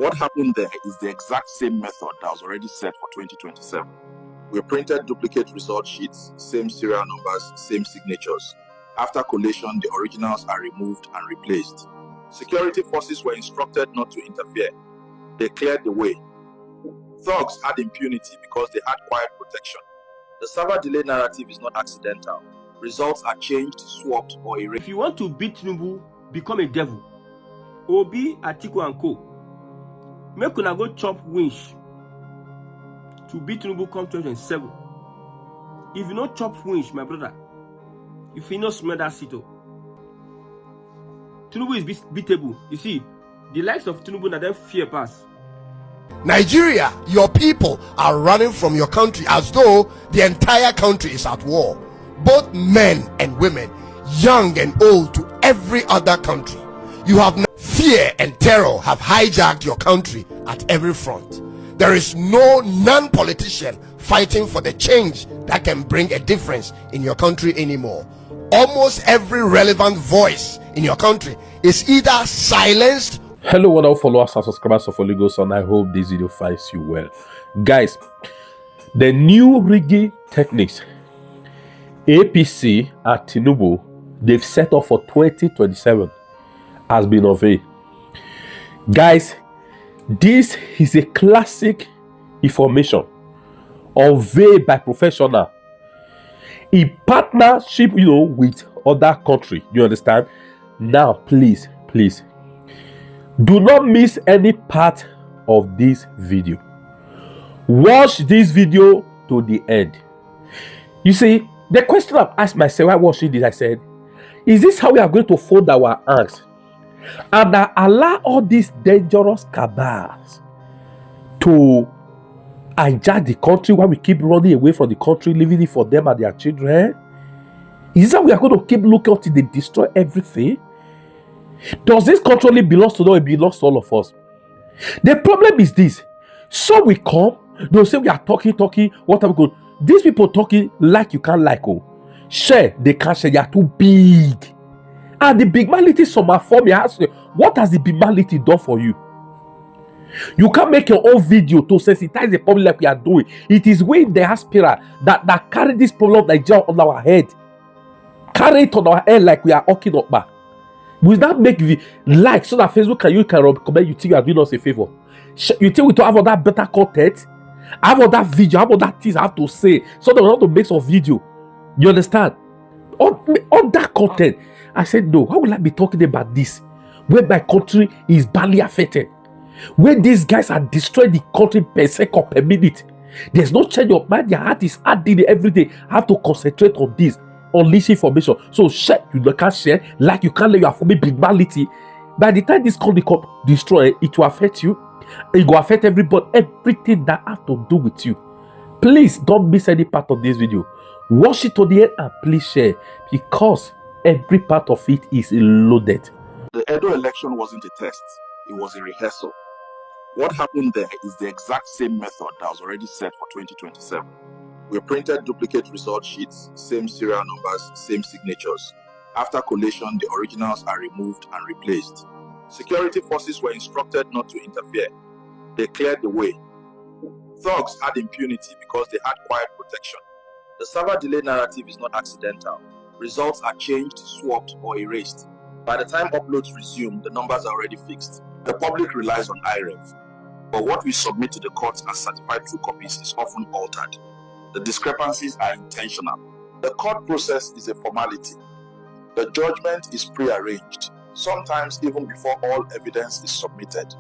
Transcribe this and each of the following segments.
What happened there is the exact same method that was already set for 2027. We printed duplicate result sheets, same serial numbers, same signatures. After collation, the originals are removed and replaced. Security forces were instructed not to interfere. They cleared the way. Thugs had impunity because they had quiet protection. The server delay narrative is not accidental. Results are changed, swapped, or erased. If you want to beat Tinubu, become a devil. Obi, Atiku and Co. Make una go chop winch to beat Tinubu come 2027. If you not chop winch, my brother, if you not smell that sito, Tinubu is beatable. You see, the likes of Tinubu na them fear pass. Nigeria, your people are running from your country as though the entire country is at war. Both men and women, young and old, to every other country. You have fear and terror have hijacked your country at every front. There is no non-politician fighting for the change that can bring a difference in your country anymore. Almost every relevant voice in your country is either silenced. Hello, wonderful followers and subscribers of Holy Ghost, and I hope this video finds you well. Guys, the new rigging techniques APC at Tinubu they've set up for 2027 has been unveiled. Guys, this is a classic information unveiled by professional in partnership, with other country. You understand? Now, please, do not miss any part of this video. Watch this video to the end. You see, the question I've asked myself while watching this, I said, is this how we are going to fold our hands and allow all these dangerous cabals to hijack the country while we keep running away from the country, leaving it for them and their children? Is this how we are going to keep looking until they destroy everything? Does this country only belong to them? It belongs to all of us. The problem is this. So we come, they'll say we are talking, what are we going? These people talking like you can't like, oh. Share, they can't share, they are too big. And the big mality some are for me. I ask you, what has the big mality done for you? You can't make your own video to sensitize the problem like we are doing. It is we in the diaspora that carry this problem of Nigeria on our head. Carry it on our head like we are walking up back. We not make the like so that Facebook can recommend you think you are doing us a favor. You think we to have all that better content, have all that video, have all that things I have to say, so that we want to make some video. You understand? All that content. I said no. How will I be talking about this when my country is badly affected? When these guys are destroying the country per second, per minute, there's no change of mind. Their heart is adding every day. I have to concentrate on this. Unleash information. So share, you can't share, like you can't let your forming big mality. By the time this country become destroyed, it will affect you. It will affect everybody, everything that has to do with you. Please don't miss any part of this video. Watch it to the end and please share, because every part of it is loaded. The Edo election wasn't a test, it was a rehearsal. What happened there is the exact same method that was already set for 2027. We printed duplicate result sheets, same serial numbers, same signatures. After collation, the originals are removed and replaced. Security forces were instructed not to interfere. They cleared the way. Thugs had impunity because they had quiet protection. The server delay narrative is not accidental. Results are changed, swapped, or erased. By the time uploads resume, the numbers are already fixed. The public relies on IREV, but what we submit to the courts as certified true copies is often altered. The discrepancies are intentional. The court process is a formality. The judgment is pre-arranged, sometimes even before all evidence is submitted.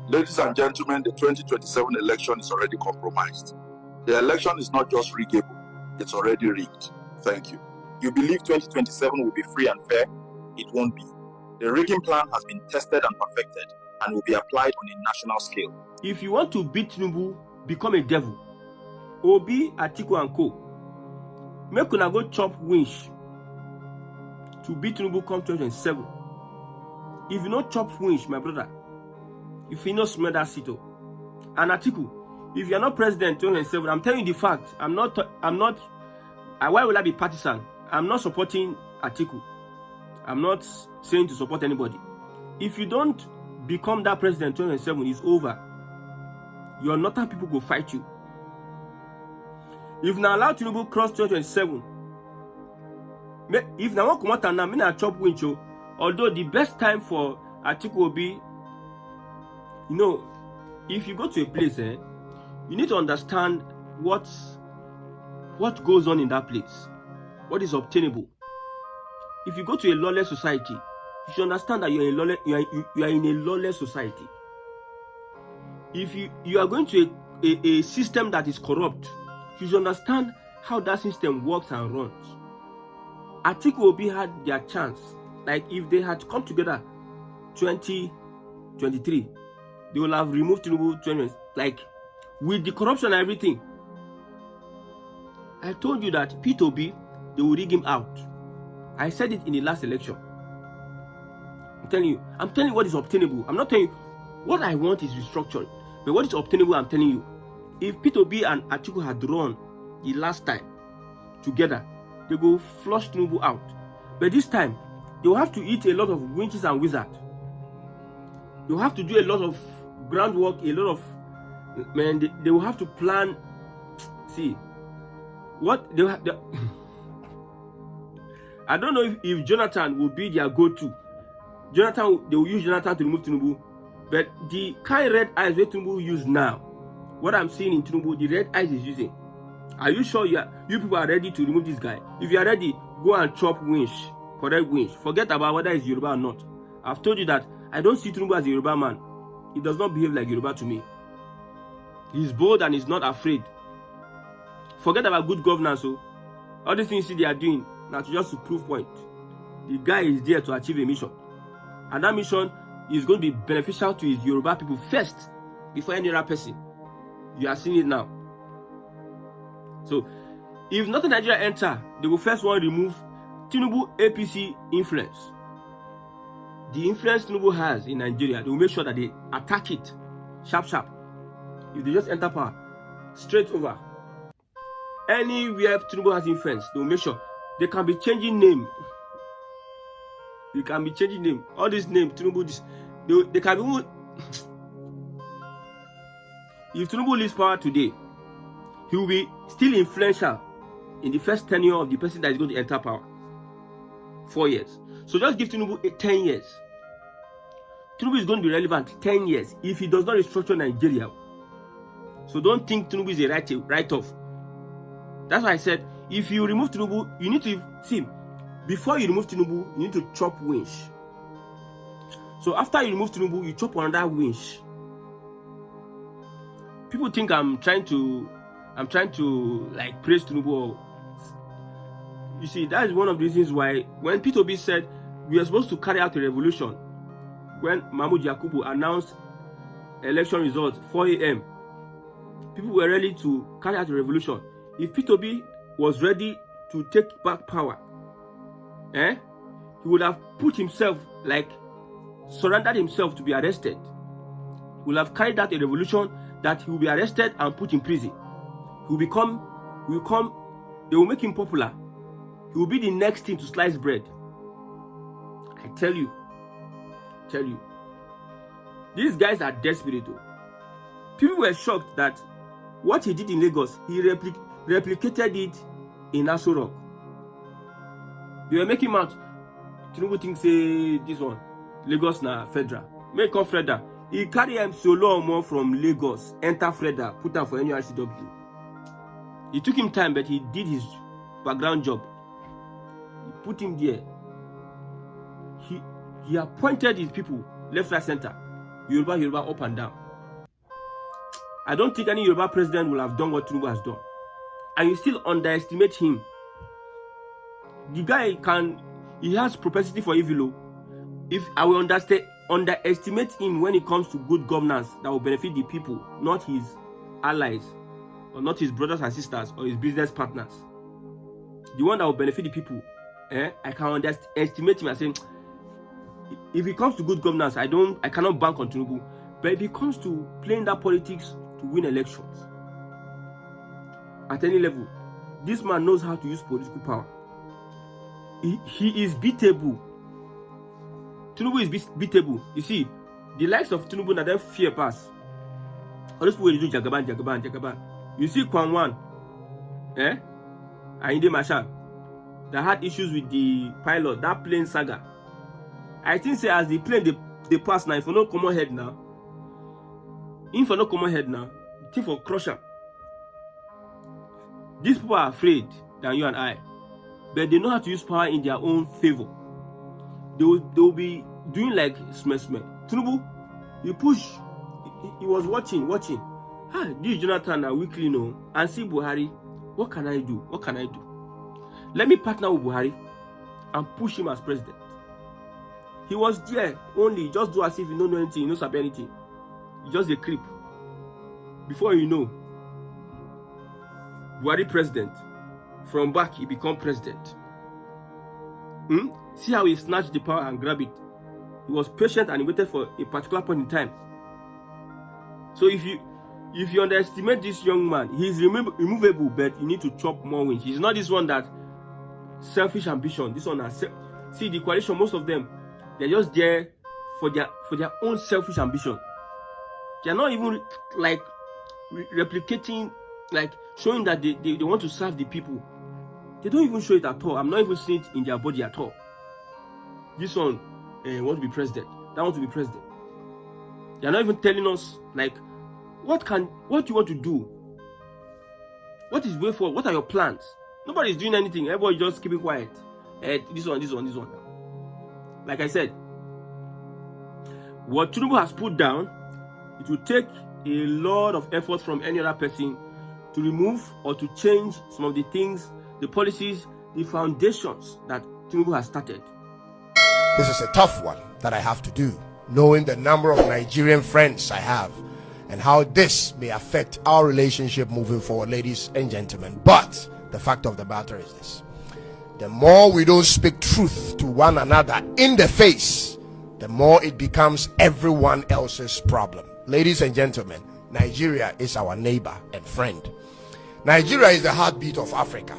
Ladies and gentlemen, the 2027 election is already compromised. The election is not just riggable, it's already rigged. Thank you. You believe 2027 will be free and fair? It won't be. The rigging plan has been tested and perfected and will be applied on a national scale. If you want to beat Tinubu, become a devil. Obi, Atiku and Co. Make una go chop winch to beat Tinubu come 2027. If you not chop winch, my brother, if you not smell that sito, and Atiku, if you are not president 2027, I'm telling you the fact. I'm not. Why will I be partisan? I'm not supporting Atiku. I'm not saying to support anybody. If you don't become that president 2027 is over. Your northern people go fight you. If now allow Tinubu cross 2027, if now come out and now me na chop wincho, although the best time for Atiku will be, you know, if you go to a place, you need to understand what goes on in that place, what is obtainable. If you go to a lawless society, you should understand that you are in a lawless society. If you are going to a system that is corrupt, you should understand how that system works and runs. Atiku Obi had their chance. Like if they had come together 2023, they will have removed Tinubu 20, like with the corruption and everything. I told you that P2B, they will rig him out. I said it in the last election. I'm telling you what is obtainable. I'm not telling you what I want is restructuring, but what is obtainable, I'm telling you. If P2B and Atiku had run the last time together, they will flush Tinubu out. But this time, they will have to eat a lot of witches and wizards. They will have to do a lot of groundwork, a lot of, man, they will have to plan. See, what they I don't know if Jonathan will be their go-to. They will use Jonathan to remove Tinubu. But the kind of red eyes that Tinubu use now, what I'm seeing in Tinubu, the red eyes is using. Are you sure you people are ready to remove this guy? If you are ready, go and chop winch, correct winch. Forget about whether it's Yoruba or not. I've told you that I don't see Tinubu as a Yoruba man. He does not behave like Yoruba to me. He's bold and he's not afraid. Forget about good governance. So all these things they are doing now to just to prove point. The guy is there to achieve a mission, and that mission is going to be beneficial to his Yoruba people first before any other person. You are seeing it now. So if nothing Nigeria enter, they will first want to remove Tinubu APC influence. The influence Tinubu has in Nigeria, they will make sure that they attack it sharp. If they just enter power, straight over. Anywhere Tinubu has influence, they will make sure they can be changing name. They can be changing name. All these names, Tinubu, they can be. If Tinubu leaves power today, he will be still influential in the first tenure of the person that is going to enter power. 4 years. So just give Tinubu 10 years. Tinubu is going to be relevant 10 years if he does not restructure Nigeria. So don't think Tinubu is a write-off. That's why I said, if you remove Tinubu, you need to see. Before you remove Tinubu, you need to chop winch. So after you remove Tinubu, you chop another winch. People think I'm trying to like praise Tinubu. You see, that is one of the reasons why when P2B said we are supposed to carry out a revolution, when Mahmoud Yakubu announced election results 4 a.m., people were ready to carry out a revolution. If P2B was ready to take back power, he would have put himself, like, surrendered himself to be arrested. He would have carried out a revolution that he will be arrested and put in prison. They will make him popular. He will be the next thing to slice bread. I tell you. These guys are desperate. People were shocked that what he did in Lagos, he replicated it in Aso Rock. They were making him out. Tinubu thinks this one, Lagos na federal. Make come federal. He carry him solo more from Lagos, enter federal, put him for NURCW. It took him time, but he did his background job. He put him there. He appointed his people left, right, center, Yoruba, up and down. I don't think any Yoruba president will have done what Tinubu has done. And you still underestimate him. The guy he has propensity for evil. If I will underestimate him when it comes to good governance that will benefit the people, not his allies, or not his brothers and sisters, or his business partners. The one that will benefit the people, I can underestimate him and say, if it comes to good governance, I cannot bank on Tinubu. But if it comes to playing that politics to win elections, at any level, this man knows how to use political power. He is beatable. Tinubu is beatable. You see, the likes of Tinubu na them fear pass. All those people will do Jagaban. You see Kwan Ayinde Marshal, that had issues with the pilot, that plane saga. I think say as the plane they pass now, if you no come ahead now, the thing for crusher. These people are afraid than you and I, but they know how to use power in their own favor. They will be doing like smell. Tinubu, he push. He was watching. This Jonathan now weekly no, and see Buhari. What can I do? Let me partner with Buhari and push him as president. He was there only just do as if he don't know anything, he knows about anything. He just a creep. Before you know, Buhari president. From back he become president. See how he snatched the power and grabbed it. He was patient and he waited for a particular point in time. So if you underestimate this young man, he's removable, but you need to chop more wings. He's not this one that selfish ambition. This one has see the coalition. Most of them, they're just there for their own selfish ambition. They're not even like replicating, like showing that they want to serve the people. They don't even show it at all. I'm not even seeing it in their body at all. This one want to be president. That want to be president. They're not even telling us like what you want to do. What is way forward? What are your plans? Nobody's doing anything. Everybody just keeping quiet. This one. Like I said, what Tinubu has put down, it will take a lot of effort from any other person to remove or to change some of the things, the policies, the foundations that Tinubu has started. This is a tough one that I have to do, knowing the number of Nigerian friends I have and how this may affect our relationship moving forward, ladies and gentlemen. But the fact of the matter is this: the more we don't speak truth to one another in the face, the more it becomes everyone else's problem. Ladies and gentlemen, Nigeria is our neighbor and friend. Nigeria is the heartbeat of Africa.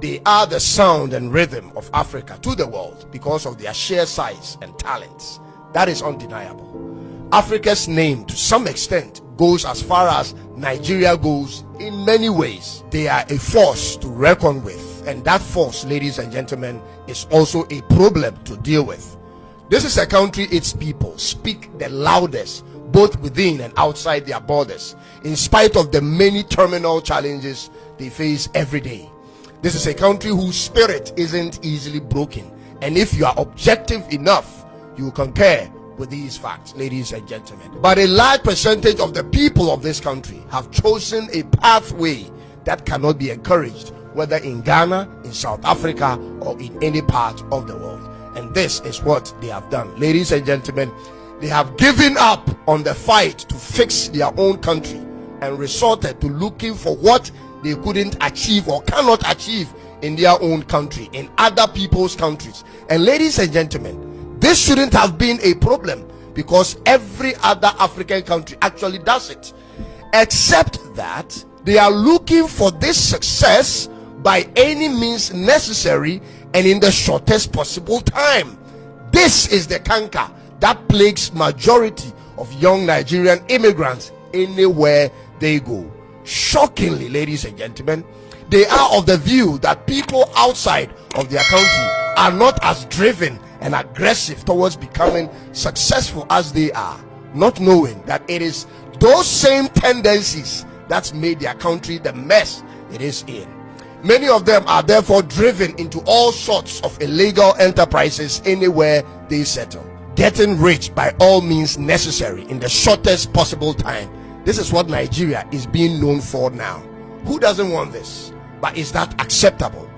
They are the sound and rhythm of Africa to the world because of their sheer size and talents. That is undeniable. Africa's name, to some extent, goes as far as Nigeria goes in many ways. They are a force to reckon with, and that force, ladies and gentlemen, is also a problem to deal with. This is a country its people speak the loudest, both within and outside their borders, in spite of the many terminal challenges they face every day. This is a country whose spirit isn't easily broken, and if you are objective enough, you will concur with these facts, ladies and gentlemen. But a large percentage of the people of this country have chosen a pathway that cannot be encouraged, whether in Ghana, in South Africa, or in any part of the world. And this is what they have done. Ladies and gentlemen, they have given up on the fight to fix their own country and resorted to looking for what they couldn't achieve or cannot achieve in their own country, in other people's countries. And ladies and gentlemen, this shouldn't have been a problem because every other African country actually does it, except that they are looking for this success by any means necessary and in the shortest possible time. This is the canker that plagues majority of young Nigerian immigrants anywhere they go. Shockingly, ladies and gentlemen, they are of the view that people outside of their country are not as driven and aggressive towards becoming successful as they are, not knowing that it is those same tendencies that's made their country the mess it is in. Many of them are therefore driven into all sorts of illegal enterprises anywhere they settle, getting rich by all means necessary in the shortest possible time. This is what Nigeria is being known for now. Who doesn't want this? But is that acceptable?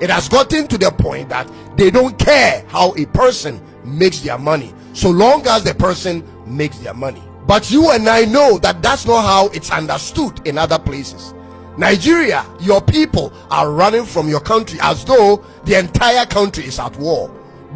It has gotten to the point that they don't care how a person makes their money, so long as the person makes their money. But you and I know that that's not how it's understood in other places. Nigeria, your people are running from your country as though the entire country is at war.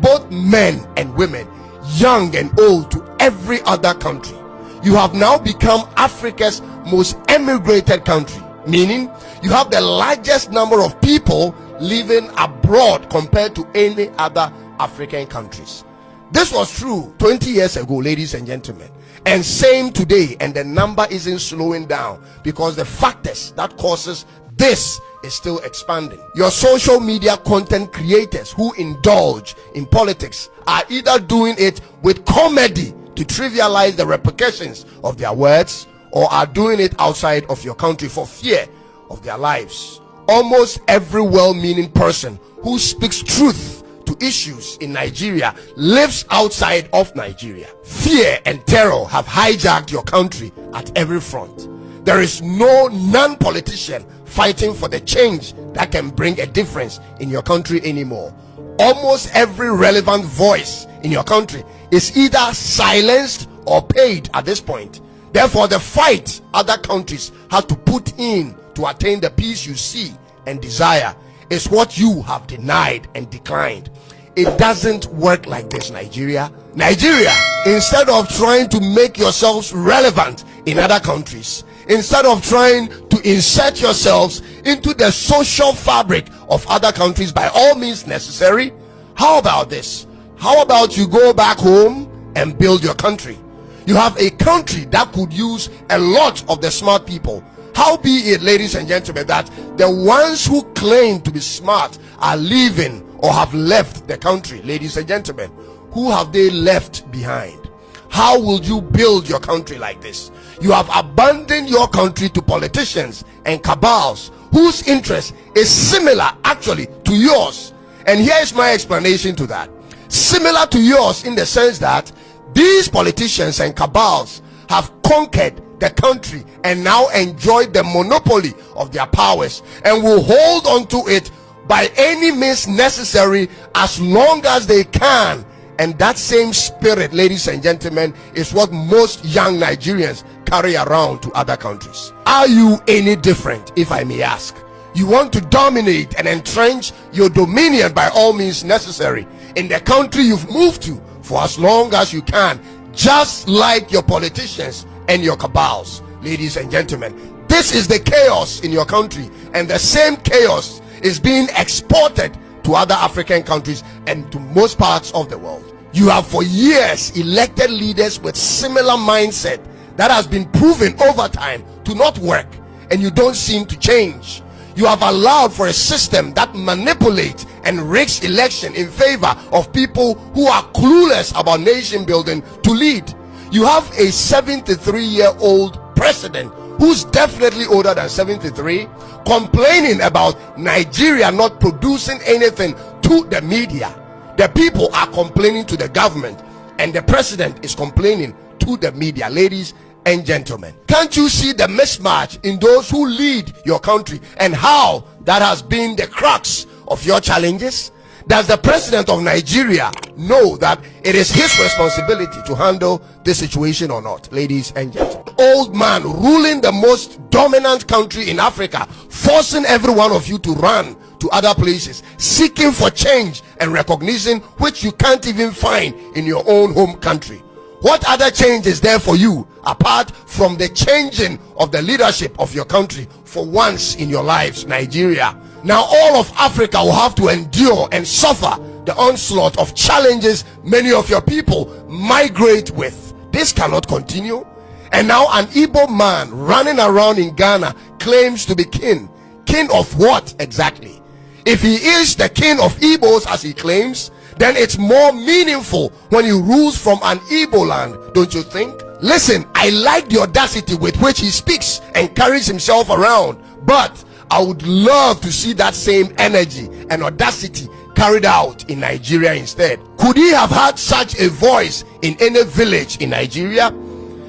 Both men and women, young and old, to every other country. You have now become Africa's most emigrated country, meaning you have the largest number of people living abroad compared to any other African countries. This was true 20 years ago, ladies and gentlemen, and same today, and the number isn't slowing down because the factors that causes this is still expanding. Your social media content creators who indulge in politics are either doing it with comedy to trivialize the repercussions of their words, or are doing it outside of your country for fear of their lives. Almost every well-meaning person who speaks truth to issues in Nigeria lives outside of Nigeria. Fear and terror have hijacked your country at every front. There is no non-politician fighting for the change that can bring a difference in your country anymore. Almost every relevant voice in your country is either silenced or paid at this point. Therefore, the fight other countries have to put in to attain the peace you see and desire is what you have denied and declined. It doesn't work like this, Nigeria. Nigeria, instead of trying to make yourselves relevant in other countries, instead of trying to insert yourselves into the social fabric of other countries by all means necessary, how about this? How about you go back home and build your country? You have a country that could use a lot of the smart people. How be it, ladies and gentlemen, that the ones who claim to be smart are leaving or have left the country. Ladies and gentlemen, who have they left behind? How will you build your country like this? You have abandoned your country to politicians and cabals whose interest is similar actually to yours. And here is my explanation to that. Similar to yours in the sense that these politicians and cabals have conquered the country and now enjoy the monopoly of their powers and will hold on to it by any means necessary as long as they can. And that same spirit, ladies and gentlemen, is what most young Nigerians carry around to other countries. Are you any different, if I may ask? You want to dominate and entrench your dominion by all means necessary in the country you've moved to for as long as you can, just like your politicians and your cabals. Ladies and gentlemen, this is the chaos in your country, and the same chaos is being exported to other African countries and to most parts of the world. You have for years elected leaders with similar mindset that has been proven over time to not work, and you don't seem to change. You have allowed for a system that manipulates and rigs election in favor of people who are clueless about nation building to lead. You have a 73-year-old president who's definitely older than 73 complaining about Nigeria not producing anything to the media. The people are complaining to the government, and the president is complaining to the media. Ladies and gentlemen, can't you see the mismatch in those who lead your country and how that has been the crux of your challenges? Does the president of Nigeria know that it is his responsibility to handle this situation or not? Ladies and gentlemen, old man ruling the most dominant country in Africa, forcing every one of you to run to other places, seeking for change and recognition which you can't even find in your own home country. What other change is there for you apart from the changing of the leadership of your country for once in your lives, Nigeria? Now all of Africa will have to endure and suffer the onslaught of challenges many of your people migrate with. This cannot continue. And now an Igbo man running around in Ghana claims to be king. King of what exactly? If he is the king of Igbos as he claims, then it's more meaningful when he rules from an Igbo land, don't you think? Listen, I like the audacity with which he speaks and carries himself around, but I would love to see that same energy and audacity carried out in Nigeria instead. Could he have had such a voice in any village in Nigeria?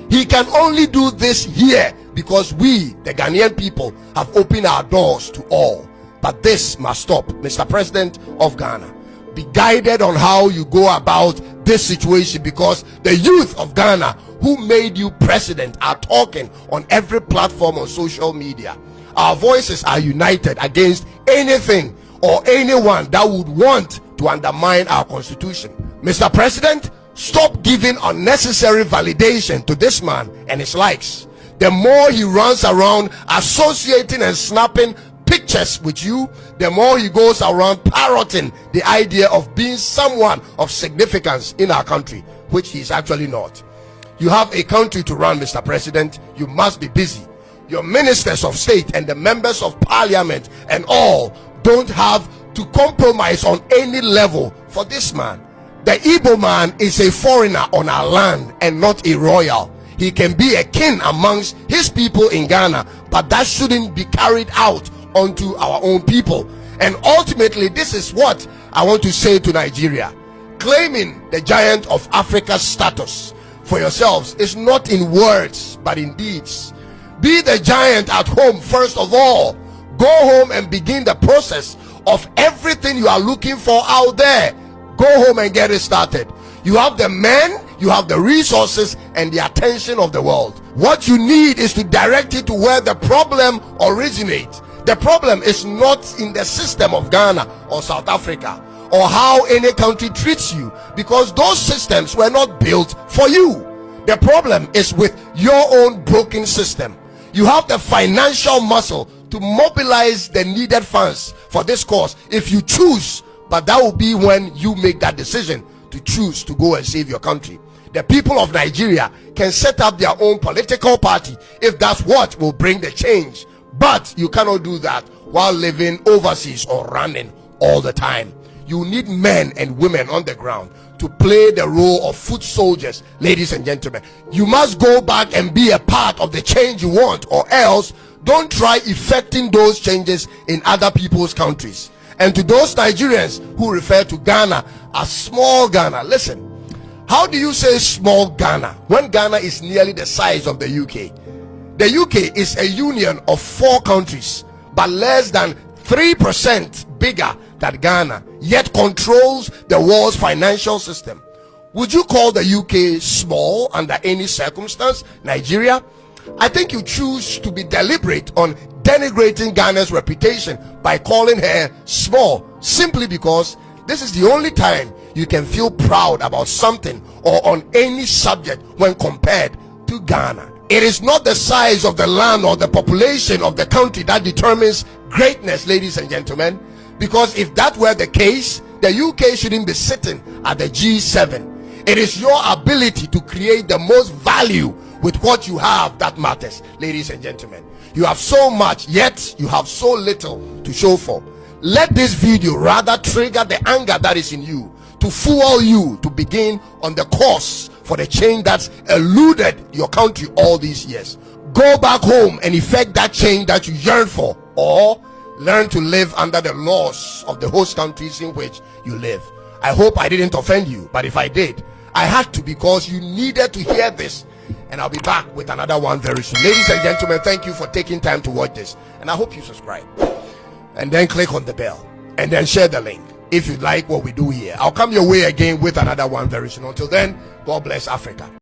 He can only do this here because we, the Ghanaian people, have opened our doors to all. But this must stop. Mr. President of Ghana, be guided on how you go about this situation, because the youth of Ghana who made you president are talking on every platform on social media. Our voices are united against anything or anyone that would want to undermine our constitution. Mr. President, stop giving unnecessary validation to this man and his likes. The more he runs around associating and snapping chess with you, the more he goes around parroting the idea of being someone of significance in our country, which he is actually not. You have a country to run, Mr. President. You must be busy. Your ministers of state and the members of parliament and all don't have to compromise on any level for this man. The Igbo man is a foreigner on our land and not a royal. He can be a king amongst his people in Ghana, but that shouldn't be carried out onto our own people. And ultimately, this is what I want to say to Nigeria. Claiming the giant of Africa status for yourselves is not in words but in deeds. Be the giant at home first of all. Go home and begin the process of everything you are looking for out there. Go home and get it started. You have the men, you have the resources and the attention of the world. What you need is to direct it to where the problem originates. The problem is not in the system of Ghana or South Africa or how any country treats you, because those systems were not built for you. The problem is with your own broken system. You have the financial muscle to mobilize the needed funds for this cause if you choose, but that will be when you make that decision to choose to go and save your country. The people of Nigeria can set up their own political party if that's what will bring the change, but you cannot do that while living overseas or running all the time. You need men and women on the ground to play the role of foot soldiers. Ladies and gentlemen, you must go back and be a part of the change you want, or else don't try effecting those changes in other people's countries. And to those Nigerians who refer to Ghana as small Ghana, listen, how do you say small Ghana when Ghana is nearly the size of the UK? The UK is a union of 4 countries, but less than 3% bigger than Ghana, yet controls the world's financial system. Would you call the UK small under any circumstance? Nigeria? I think you choose to be deliberate on denigrating Ghana's reputation by calling her small, simply because this is the only time you can feel proud about something or on any subject when compared to Ghana. It is not the size of the land or the population of the country that determines greatness, ladies and gentlemen, because if that were the case, the UK shouldn't be sitting at the G7. It is your ability to create the most value with what you have that matters, ladies and gentlemen. You have so much, yet you have so little to show for. Let this video rather trigger the anger that is in you, to fuel you to begin on the course for the change that's eluded your country all these years. Go back home and effect that change that you yearn for, or learn to live under the laws of the host countries in which you live. I hope I didn't offend you, but if I did, I had to, because you needed to hear this. And I'll be back with another one very soon. Ladies and gentlemen, thank you for taking time to watch this, and I hope you subscribe and then click on the bell and then share the link if you like what we do here. I'll come your way again with another one very soon. Until then, God bless Africa.